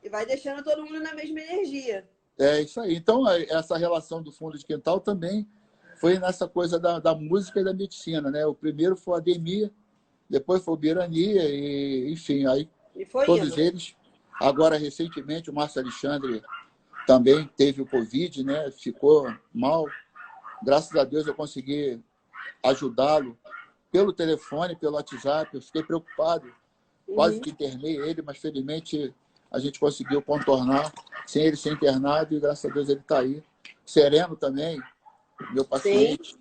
Speaker 1: E vai deixando todo mundo na mesma energia.
Speaker 2: É isso aí. Então, essa relação do fundo de quintal também foi nessa coisa da música e da medicina, né? O primeiro foi o Ademir, depois foi o Birani, e enfim, aí todos
Speaker 1: indo.
Speaker 2: eles. Agora, recentemente, o Márcio Alexandre também teve o Covid, né? Ficou mal. Graças a Deus eu consegui ajudá-lo pelo telefone, pelo WhatsApp. Eu fiquei preocupado, quase que internei ele, mas felizmente a gente conseguiu contornar sem ele ser internado e graças a Deus ele está aí. Sereno também, meu
Speaker 1: Sim.
Speaker 2: paciente,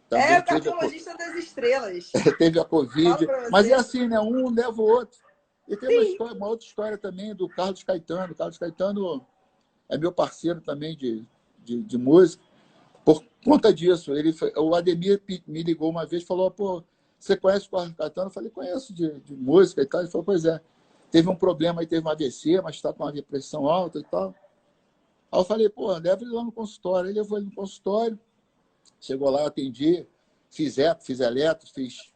Speaker 2: também
Speaker 1: O cardiologista das estrelas.
Speaker 2: teve a Covid.
Speaker 1: Falo pra
Speaker 2: Mas
Speaker 1: você.
Speaker 2: é assim, né? Um leva o outro. E tem
Speaker 1: Sim.
Speaker 2: uma outra história também do Carlos Caetano. O Carlos Caetano é meu parceiro também de música. Por conta disso, o Ademir me ligou uma vez e falou: pô, você conhece o Carlos Caetano? Eu falei: conheço de música e tal. Ele falou: pois é, teve um problema aí, teve um AVC, mas está com uma pressão alta e tal. Aí eu falei: pô, leva ele lá no consultório. Ele levou ele no consultório, chegou lá, eu atendi, fiz eletro, fiz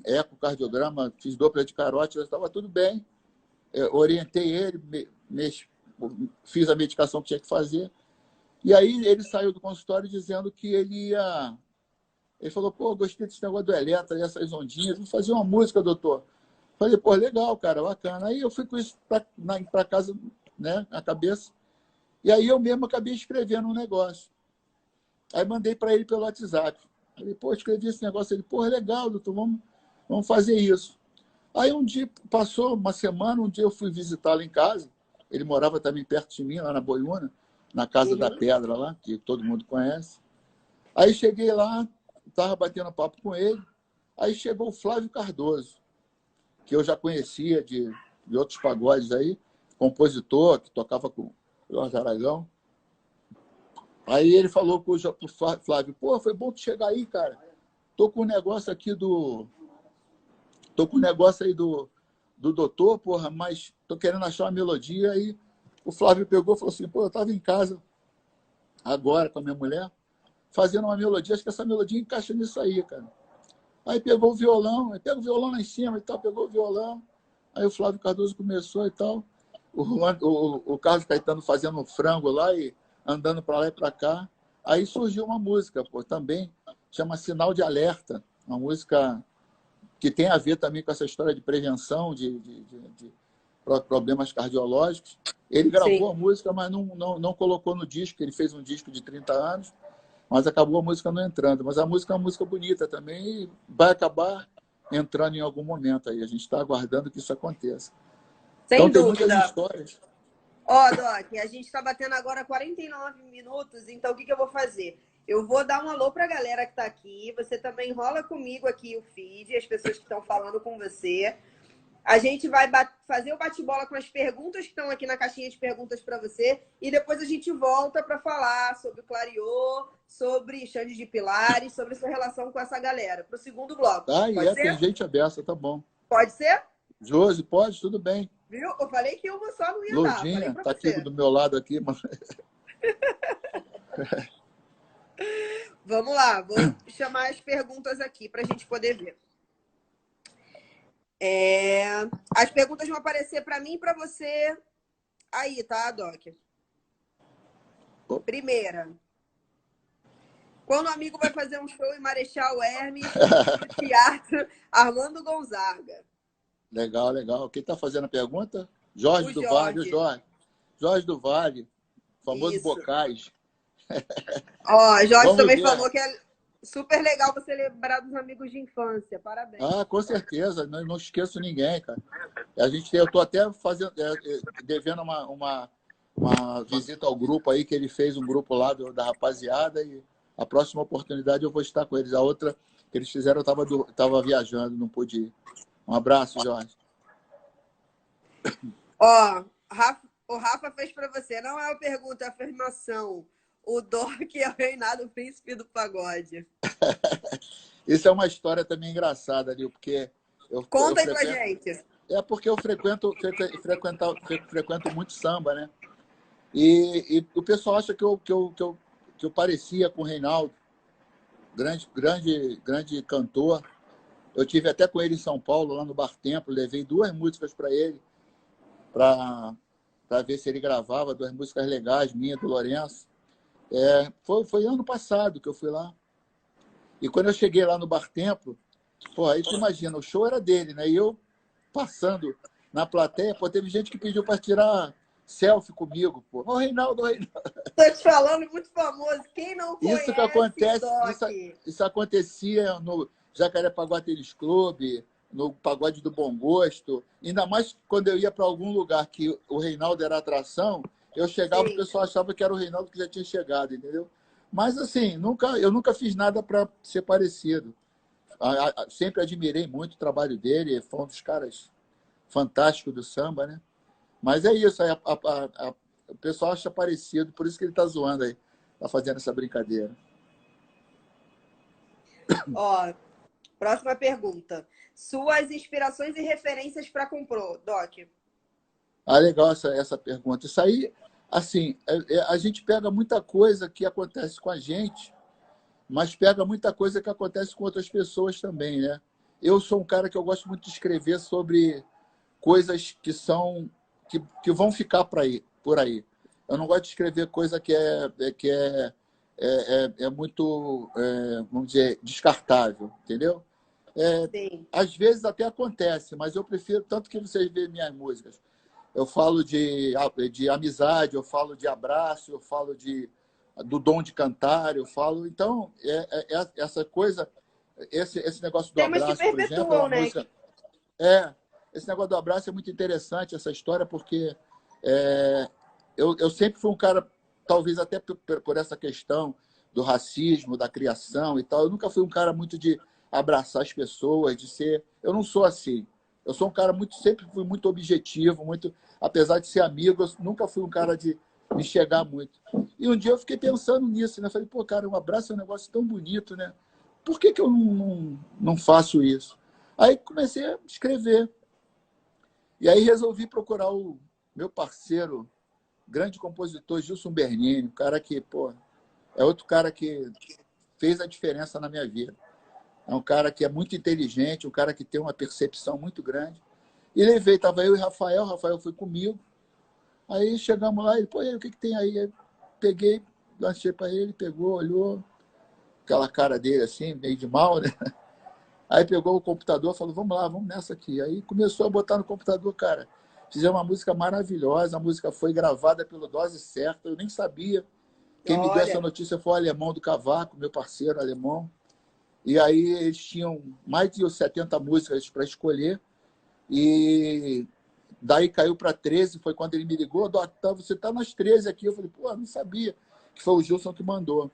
Speaker 2: ecocardiograma, fiz Doppler de carótida, estava tudo bem. Orientei ele, fiz a medicação que tinha que fazer. E aí ele saiu do consultório dizendo que ele ia... Ele falou: pô, gostei desse negócio do eletro, essas ondinhas, vou fazer uma música, doutor. Falei: pô, legal, cara, bacana. Aí eu fui com isso para casa, né, na cabeça. E aí eu mesmo acabei escrevendo um negócio. Aí mandei para ele pelo WhatsApp. Falei: pô, escrevi esse negócio. Ele: pô, legal, doutor, vamos fazer isso. Aí um dia, passou uma semana, um dia eu fui visitá-lo em casa. Ele morava também perto de mim, lá na Boiúna, na Casa da Pedra lá, que todo mundo conhece. Aí cheguei lá, estava batendo papo com ele. Aí chegou o Flávio Cardoso, que eu já conhecia de outros pagodes aí, compositor, que tocava com o Jorge Aragão. Aí ele falou pro Flávio: pô, foi bom tu chegar aí, cara. Tô com um negócio aqui Tô com um negócio aí do doutor, porra, mas tô querendo achar uma melodia. Aí o Flávio pegou e falou assim: pô, eu tava em casa agora com a minha mulher, fazendo uma melodia, acho que essa melodia encaixa nisso aí, cara. Aí pegou o violão, aí pega o violão lá em cima e tal, pegou o violão. Aí o Flávio Cardoso começou e tal. O Carlos Caetano fazendo um frango lá e andando para lá e para cá. Aí surgiu uma música, pô, também, chama Sinal de Alerta, uma música que tem a ver também com essa história de prevenção de problemas cardiológicos. Ele gravou a música, mas não colocou no disco. Ele fez um disco de 30 anos, mas acabou a música não entrando. Mas a música é uma música bonita também e vai acabar entrando em algum momento aí. A gente está aguardando que isso aconteça.
Speaker 1: Sem
Speaker 2: então,
Speaker 1: dúvida.
Speaker 2: Tem muitas histórias.
Speaker 1: Ó, Doc, a gente está batendo agora 49 minutos, então o que eu vou fazer? Eu vou dar um alô para a galera que está aqui. Você também rola comigo aqui o feed, as pessoas que estão falando com você. A gente vai fazer o bate-bola com as perguntas que estão aqui na caixinha de perguntas para você. E depois a gente volta para falar sobre o Clariô, sobre Xande de Pilares, sobre sua relação com essa galera. Para o segundo bloco. Pode ser?
Speaker 2: Tem gente aberta, tá bom.
Speaker 1: Pode ser?
Speaker 2: Josi, pode? Tudo bem.
Speaker 1: Viu? Eu falei que uma só não ia
Speaker 2: Lourdinha,
Speaker 1: dar.
Speaker 2: tá aqui do meu lado aqui, mas...
Speaker 1: Vamos lá, vou chamar as perguntas aqui para a gente poder ver. As perguntas vão aparecer para mim e para você aí, tá, Doc? Primeira. Quando o amigo vai fazer um show em Marechal Hermes, no Teatro Armando Gonzaga?
Speaker 2: Legal, legal. Quem está fazendo a pergunta? Jorge do Vale. Jorge do Vale, famoso Bocais.
Speaker 1: Ó, Jorge também falou que é super legal você lembrar dos amigos de infância. Parabéns.
Speaker 2: Ah, com certeza. Não esqueço ninguém, cara. Eu estou até devendo uma visita ao grupo aí, que ele fez um grupo lá da rapaziada, e a próxima oportunidade eu vou estar com eles. A outra que eles fizeram, eu estava viajando, não pude ir. Um abraço, Jorge.
Speaker 1: Ó, o Rafa fez para você. Não é uma pergunta, é uma afirmação. O Doc é o reinado príncipe do pagode.
Speaker 2: Isso é uma história também engraçada ali, porque...
Speaker 1: Conta aí pra gente.
Speaker 2: É porque eu frequento muito samba, né? E o pessoal acha que eu parecia com o Reinaldo, grande cantor. Eu tive até com ele em São Paulo, lá no Bar Templo, levei 2 músicas para ele, para ver se ele gravava, 2 músicas legais, minha do Lourenço. Foi ano passado que eu fui lá. E quando eu cheguei lá no Bar Templo, pô, aí tu imagina, o show era dele, né? E eu passando na plateia, pô, teve gente que pediu para tirar selfie comigo, pô. Ô, Reinaldo.
Speaker 1: Tô te falando, muito famoso. Quem não conhece,
Speaker 2: isso que acontece, isso acontecia no Jacarepaguá Tênis Clube, no Pagode do Bom Gosto. Ainda mais quando eu ia para algum lugar que o Reinaldo era atração, eu chegava, o
Speaker 1: Sim.
Speaker 2: pessoal achava que era o Reinaldo que já tinha chegado, entendeu? Mas, assim, eu nunca fiz nada para ser parecido. Sempre admirei muito o trabalho dele, foi um dos caras fantásticos do samba, né? Mas é isso, aí o pessoal acha parecido, por isso que ele tá zoando aí, tá fazendo essa brincadeira.
Speaker 1: Ó, próxima pergunta. Suas inspirações e referências para compor, Doc?
Speaker 2: Ah, legal essa pergunta. Isso aí, assim, a gente pega muita coisa que acontece com a gente, mas pega muita coisa que acontece com outras pessoas também, né? Eu sou um cara que eu gosto muito de escrever sobre coisas que vão ficar por aí. Eu não gosto de escrever coisa que é muito, vamos dizer, descartável, entendeu?
Speaker 1: Sim.
Speaker 2: Às vezes até acontece, mas eu prefiro, tanto que vocês veem minhas músicas, eu falo de amizade, eu falo de abraço, eu falo do dom de cantar, eu falo. Então, essa coisa, esse negócio do
Speaker 1: Temas que
Speaker 2: abraço, por exemplo, é
Speaker 1: perpetuam,
Speaker 2: uma
Speaker 1: né?
Speaker 2: música. Esse negócio do abraço é muito interessante, essa história, porque é, eu sempre fui um cara, talvez até por essa questão do racismo, da criação e tal, eu nunca fui um cara muito de abraçar as pessoas, de ser. Eu não sou assim. Eu sou um cara sempre fui muito objetivo, muito, apesar de ser amigo, eu nunca fui um cara de me chegar muito. E um dia eu fiquei pensando nisso, né? Falei, pô, cara, um abraço é um negócio tão bonito, né? Por que eu não faço isso? Aí comecei a escrever. E aí resolvi procurar o meu parceiro, grande compositor, Gilson Bernini, um cara que, pô, é outro cara que fez a diferença na minha vida. É um cara que é muito inteligente, um cara que tem uma percepção muito grande. E levei, estava eu e o Rafael foi comigo. Aí chegamos lá, ele, pô, e aí, o que tem aí? Aí peguei, lancei para ele, pegou, olhou, aquela cara dele assim, meio de mal, né? Aí pegou o computador e falou, vamos lá, vamos nessa aqui. Aí começou a botar no computador, cara. Fizemos uma música maravilhosa, a música foi gravada pelo Dose Certa, eu nem sabia. Quem me deu essa
Speaker 1: Olha,
Speaker 2: notícia foi o Alemão do Cavaco, meu parceiro alemão. E aí eles tinham mais de 70 músicas para escolher. E daí caiu para 13, foi quando ele me ligou, você está nas 13 aqui. Eu falei, pô, não sabia que foi o Gilson que mandou.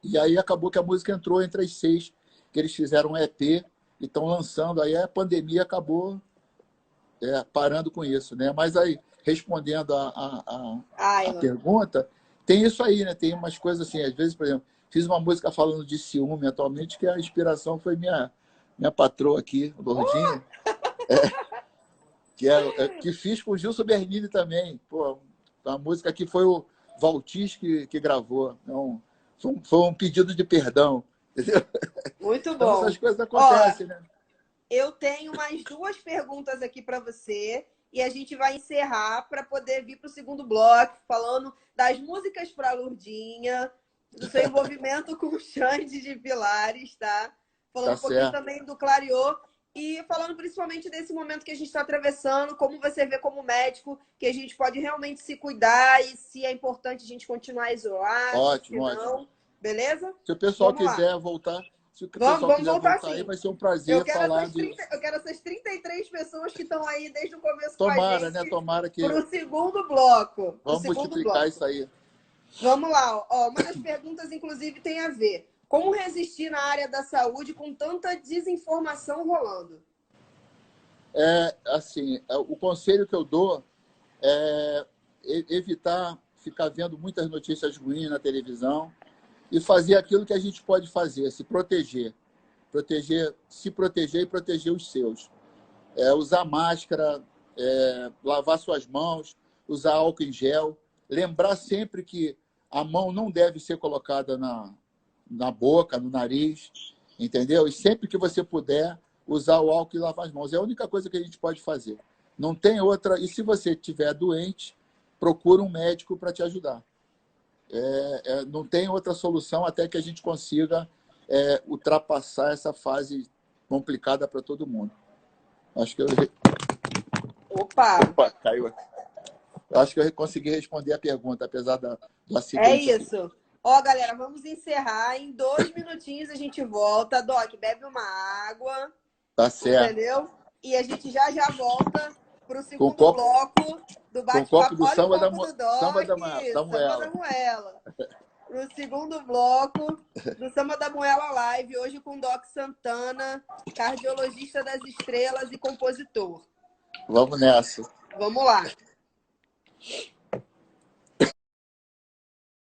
Speaker 2: E aí acabou que a música entrou entre as 6, que eles fizeram um EP e estão lançando. Aí a pandemia acabou parando com isso, né? Mas aí, respondendo a
Speaker 1: Ayla.
Speaker 2: pergunta, tem isso aí, né? Tem umas coisas assim, às vezes, por exemplo, fiz uma música falando de ciúme atualmente, que a inspiração foi minha patroa aqui, Lourdinha, que fiz com o Gilson Bernini também. Pô, a música que foi o Valtis que gravou. Então, foi um pedido de perdão. Entendeu?
Speaker 1: Muito
Speaker 2: Então,
Speaker 1: bom.
Speaker 2: essas coisas
Speaker 1: Ó,
Speaker 2: acontecem, né?
Speaker 1: eu tenho mais duas perguntas aqui para você e a gente vai encerrar para poder vir para o segundo bloco, falando das músicas para Lurdinha, do seu envolvimento com o Xande de Pilares, tá? Falando
Speaker 2: Tá
Speaker 1: um pouquinho
Speaker 2: certo.
Speaker 1: também do Clariô e falando principalmente desse momento que a gente está atravessando, como você vê como médico, que a gente pode realmente se cuidar e se é importante a gente continuar isolado, se
Speaker 2: Ótimo, ótimo.
Speaker 1: não. Beleza?
Speaker 2: Se o pessoal
Speaker 1: Vamos lá.
Speaker 2: quiser voltar, se o pessoal
Speaker 1: Vamos
Speaker 2: quiser
Speaker 1: voltar
Speaker 2: voltar aí,
Speaker 1: sim.
Speaker 2: vai ser um
Speaker 1: Eu
Speaker 2: prazer
Speaker 1: quero
Speaker 2: falar
Speaker 1: essas
Speaker 2: de.
Speaker 1: 30, eu quero essas 33 pessoas que estão aí desde o começo com a
Speaker 2: Tomara, né?
Speaker 1: gente
Speaker 2: Tomara
Speaker 1: para
Speaker 2: que.
Speaker 1: o segundo bloco. Pro
Speaker 2: Vamos
Speaker 1: segundo
Speaker 2: multiplicar
Speaker 1: bloco.
Speaker 2: isso aí.
Speaker 1: Vamos lá. Ó, uma das perguntas, inclusive, tem a ver. Como resistir na área da saúde com tanta desinformação rolando?
Speaker 2: Assim, o conselho que eu dou é evitar ficar vendo muitas notícias ruins na televisão e fazer aquilo que a gente pode fazer, se proteger. Se proteger e proteger os seus. Usar máscara, lavar suas mãos, usar álcool em gel, lembrar sempre que a mão não deve ser colocada na boca, no nariz, entendeu? E sempre que você puder, usar o álcool e lavar as mãos. É a única coisa que a gente pode fazer. Não tem outra. E se você estiver doente, procura um médico para te ajudar. Não tem outra solução até que a gente consiga ultrapassar essa fase complicada para todo mundo. Acho que eu
Speaker 1: Opa!
Speaker 2: Opa, caiu aqui. Eu acho que eu consegui responder a pergunta, apesar do
Speaker 1: É
Speaker 2: acidente aqui.
Speaker 1: isso. Ó, galera, vamos encerrar. Em 2 minutinhos a gente volta. Doc, bebe uma água.
Speaker 2: Tá certo.
Speaker 1: Entendeu? E a gente já volta pro
Speaker 2: Com
Speaker 1: segundo
Speaker 2: copo,
Speaker 1: bloco do
Speaker 2: com copo
Speaker 1: bate-papo.
Speaker 2: do
Speaker 1: Olha o
Speaker 2: samba
Speaker 1: copo do Doc,
Speaker 2: samba da
Speaker 1: Samba da
Speaker 2: Moela.
Speaker 1: Moela. Pro segundo bloco do Samba da Moela Live, hoje com o Doc Santana, cardiologista das estrelas e compositor.
Speaker 2: Vamos nessa.
Speaker 1: Vamos lá.